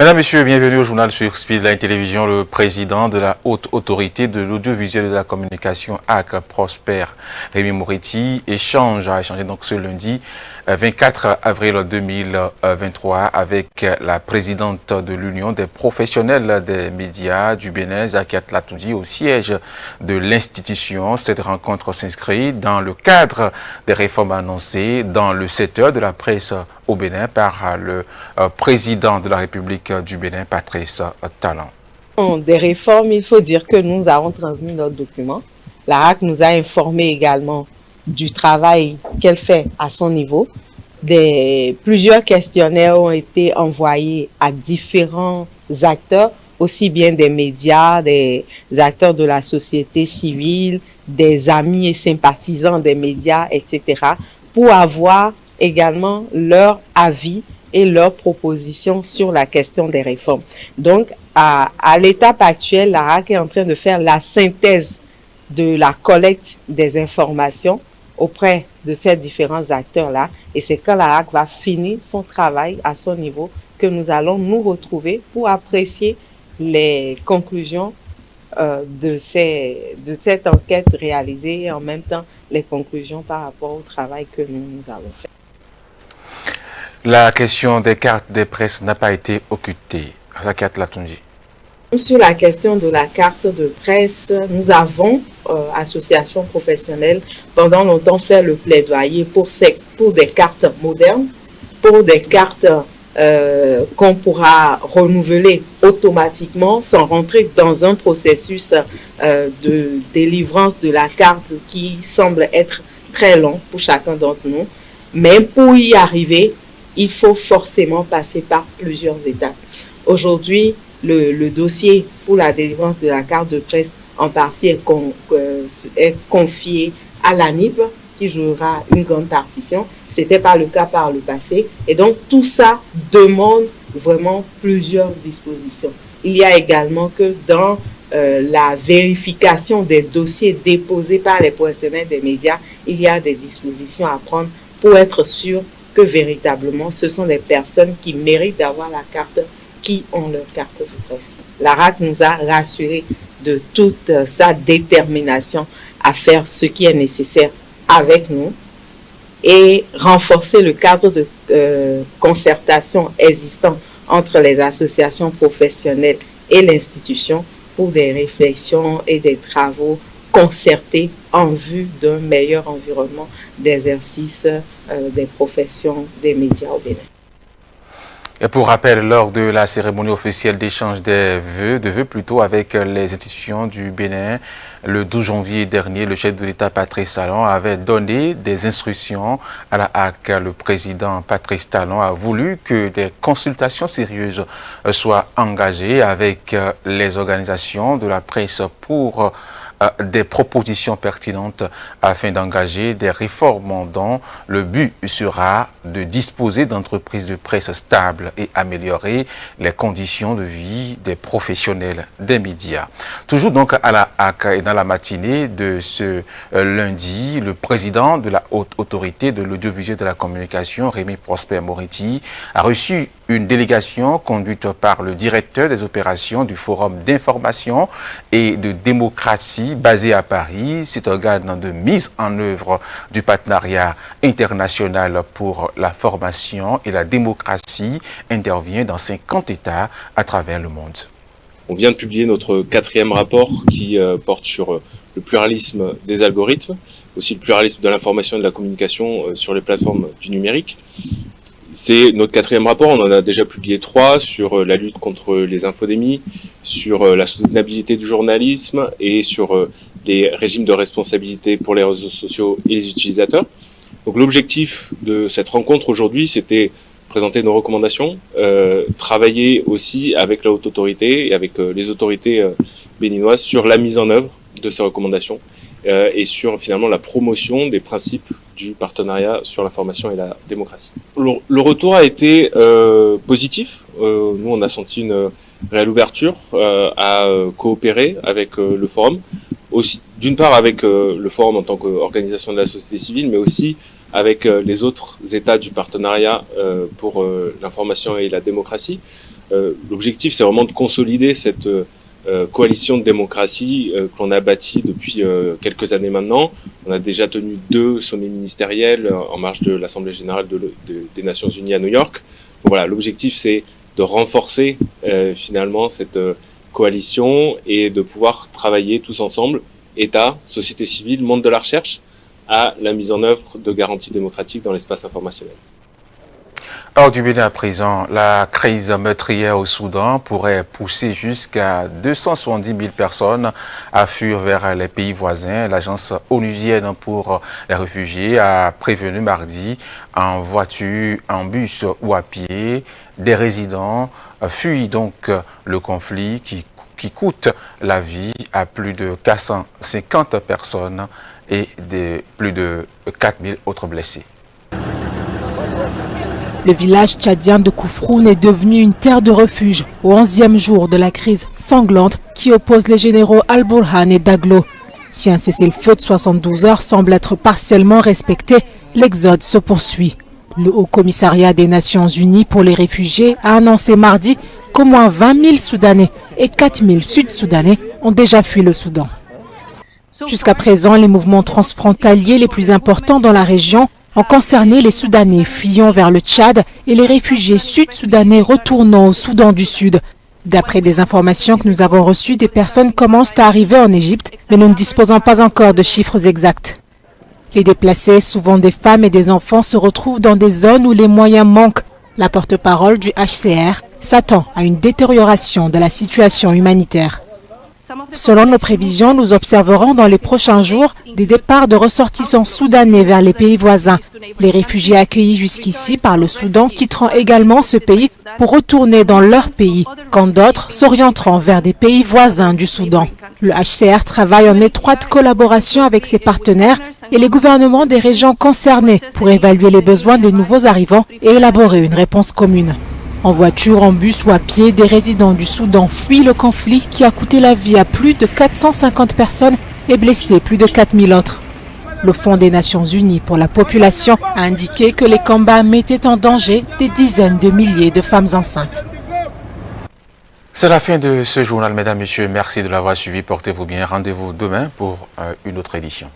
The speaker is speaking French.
Mesdames, Messieurs, bienvenue au journal sur Speedline Télévision. Le président de la Haute Autorité de l'Audiovisuel et de la Communication, AC, Prosper Rémi Moretti, a échangé donc ce lundi 24 avril 2023 avec la présidente de l'Union des professionnels des médias du Bénin, Zakiat Latoundji, au siège de l'institution. Cette rencontre s'inscrit dans le cadre des réformes annoncées dans le secteur de la presse au Bénin par le président de la République du Bénin, Patrice Talon. Des réformes, il faut dire que nous avons transmis notre document. La RAC nous a informé également du travail qu'elle fait à son niveau. Plusieurs questionnaires ont été envoyés à différents acteurs, aussi bien des médias, des acteurs de la société civile, des amis et sympathisants des médias, etc., pour avoir également leur avis et leurs propositions sur la question des réformes. Donc, à l'étape actuelle, la RAC est en train de faire la synthèse de la collecte des informations auprès de ces différents acteurs-là. Et c'est quand la RAC va finir son travail à son niveau que nous allons nous retrouver pour apprécier les conclusions de cette enquête réalisée et en même temps les conclusions par rapport au travail que nous avons fait. La question des cartes de presse n'a pas été occultée. Zakiat Latoundji. Sur la question de la carte de presse, nous avons, association professionnelle, pendant longtemps fait le plaidoyer pour des cartes modernes, pour des cartes qu'on pourra renouveler automatiquement sans rentrer dans un processus de délivrance de la carte qui semble être très long pour chacun d'entre nous. Mais pour y arriver, il faut forcément passer par plusieurs étapes. Aujourd'hui, le dossier pour la délivrance de la carte de presse en partie est confié à l'ANIP qui jouera une grande partition. Ce n'était pas le cas par le passé. Et donc tout ça demande vraiment plusieurs dispositions. Il y a également que dans la vérification des dossiers déposés par les professionnels des médias, il y a des dispositions à prendre pour être sûr que véritablement ce sont des personnes qui méritent d'avoir la carte, qui ont leur carte de presse. La RAC nous a rassurés de toute sa détermination à faire ce qui est nécessaire avec nous et renforcer le cadre de concertation existant entre les associations professionnelles et l'institution pour des réflexions et des travaux concertés en vue d'un meilleur environnement d'exercice des professions des médias au Bénin. Et pour rappel, lors de la cérémonie officielle d'échange de vœux plutôt avec les institutions du Bénin, le 12 janvier dernier, le chef de l'État Patrice Talon avait donné des instructions à la HAC. Le président Patrice Talon a voulu que des consultations sérieuses soient engagées avec les organisations de la presse pour des propositions pertinentes afin d'engager des réformes dont le but sera de disposer d'entreprises de presse stables et améliorer les conditions de vie des professionnels des médias. Toujours donc à la HAC et dans la matinée de ce lundi, le président de la Haute Autorité de l'Audiovisuel et de la Communication, Rémi Prosper Moretti, a reçu une délégation conduite par le directeur des opérations du Forum d'information et de démocratie basé à Paris. Cet organe de mise en œuvre du partenariat international pour la formation et la démocratie intervient dans 50 États à travers le monde. On vient de publier notre 4e rapport qui porte sur le pluralisme des algorithmes, aussi le pluralisme de l'information et de la communication sur les plateformes du numérique. C'est notre 4e rapport, on en a déjà publié 3 sur la lutte contre les infodémies, sur la soutenabilité du journalisme et sur les régimes de responsabilité pour les réseaux sociaux et les utilisateurs. Donc l'objectif de cette rencontre aujourd'hui, c'était présenter nos recommandations, travailler aussi avec la haute autorité et avec les autorités béninoises sur la mise en œuvre de ces recommandations et sur finalement la promotion des principes du partenariat sur la formation et la démocratie. Le retour a été positif. Nous, on a senti une réelle ouverture à coopérer avec le forum, aussi d'une part avec le forum en tant qu'organisation de la société civile, mais aussi avec les autres États du partenariat pour l'information et la démocratie, L'objectif, c'est vraiment de consolider cette coalition de démocratie qu'on a bâtie depuis quelques années maintenant. On a déjà tenu 2 sommets ministériels en marge de l'Assemblée générale des Nations Unies à New York. Donc voilà, l'objectif, c'est de renforcer finalement cette coalition et de pouvoir travailler tous ensemble, État, société civile, monde de la recherche, à la mise en œuvre de garanties démocratiques dans l'espace informationnel. Hors du Bénin à présent, la crise meurtrière au Soudan pourrait pousser jusqu'à 270 000 personnes à fuir vers les pays voisins. L'agence onusienne pour les réfugiés a prévenu mardi en voiture, en bus ou à pied. Des résidents fuient donc le conflit qui coûte la vie à plus de 450 personnes et plus de 4 000 autres blessés. Le village tchadien de Koufroun est devenu une terre de refuge au 11e jour de la crise sanglante qui oppose les généraux Al-Burhan et Daglo. Si un cessez-le-feu de 72 heures semble être partiellement respecté, l'exode se poursuit. Le Haut Commissariat des Nations Unies pour les réfugiés a annoncé mardi qu'au moins 20 000 Soudanais et 4 000 Sud-Soudanais ont déjà fui le Soudan. Jusqu'à présent, les mouvements transfrontaliers les plus importants dans la région ont concerné les Soudanais fuyant vers le Tchad et les réfugiés sud-soudanais retournant au Soudan du Sud. D'après des informations que nous avons reçues, des personnes commencent à arriver en Égypte, mais nous ne disposons pas encore de chiffres exacts. Les déplacés, souvent des femmes et des enfants, se retrouvent dans des zones où les moyens manquent. La porte-parole du HCR s'attend à une détérioration de la situation humanitaire. Selon nos prévisions, nous observerons dans les prochains jours des départs de ressortissants soudanais vers les pays voisins. Les réfugiés accueillis jusqu'ici par le Soudan quitteront également ce pays pour retourner dans leur pays, quand d'autres s'orienteront vers des pays voisins du Soudan. Le HCR travaille en étroite collaboration avec ses partenaires et les gouvernements des régions concernées pour évaluer les besoins des nouveaux arrivants et élaborer une réponse commune. En voiture, en bus ou à pied, des résidents du Soudan fuient le conflit qui a coûté la vie à plus de 450 personnes et blessé plus de 4000 autres. Le Fonds des Nations Unies pour la population a indiqué que les combats mettaient en danger des dizaines de milliers de femmes enceintes. C'est la fin de ce journal, mesdames, messieurs. Merci de l'avoir suivi. Portez-vous bien. Rendez-vous demain pour une autre édition.